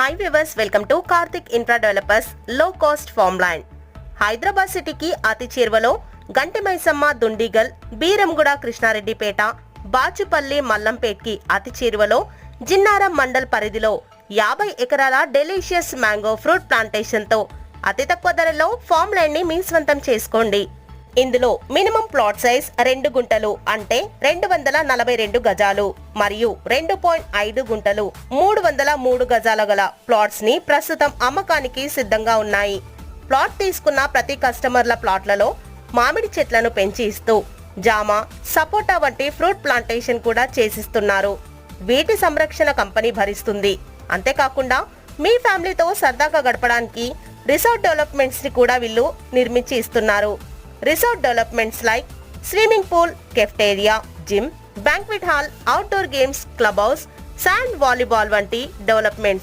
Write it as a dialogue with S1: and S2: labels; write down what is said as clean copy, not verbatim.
S1: Hi viewers, welcome to Karthik infra developers లో cost farm land. Hyderabad సిటీకి అతి చేరువలో గంటిమైసమ్మ, దుండిగల్, బీరంగూడ, కృష్ణారెడ్డిపేట, బాచుపల్లి, మల్లంపేట్కి అతి చేరువలో జిన్నారం మండల్ పరిధిలో 50 ఎకరాల డెలిషియస్ మ్యాంగో ఫ్రూట్ ప్లాంటేషన్తో అతి తక్కువ ధరలో ఫార్మ్ ల్యాండ్ ని మీ స్వంతం చేసుకోండి. ఇందులో మినిమం ప్లాట్ సైజ్ 2 గుంటలు అంటే 242 గజాలు మరియు 2.5 గుంటలు 303 గజాల గల ప్లాట్స్ ని ప్రస్తుతం అమ్మకానికి సిద్ధంగా ఉన్నాయి. ప్లాట్ తీసుకున్న ప్రతి కస్టమర్ల ప్లాట్లలో మామిడి చెట్లను పెంచి ఇస్తూ జామ, సపోటా వంటి ఫ్రూట్ ప్లాంటేషన్ కూడా చేసిస్తున్నారు. వీటి సంరక్షణ కంపెనీ భరిస్తుంది. అంతేకాకుండా మీ ఫ్యామిలీతో సరదాగా గడపడానికి రిసార్ట్ డెవలప్మెంట్స్ ని కూడా వీళ్ళు నిర్మించి ఇస్తున్నారు. Resort developments like swimming pool, cafeteria, gym, banquet hall, outdoor games, club house, sand volleyball వంటి డెవలప్మెంట్స్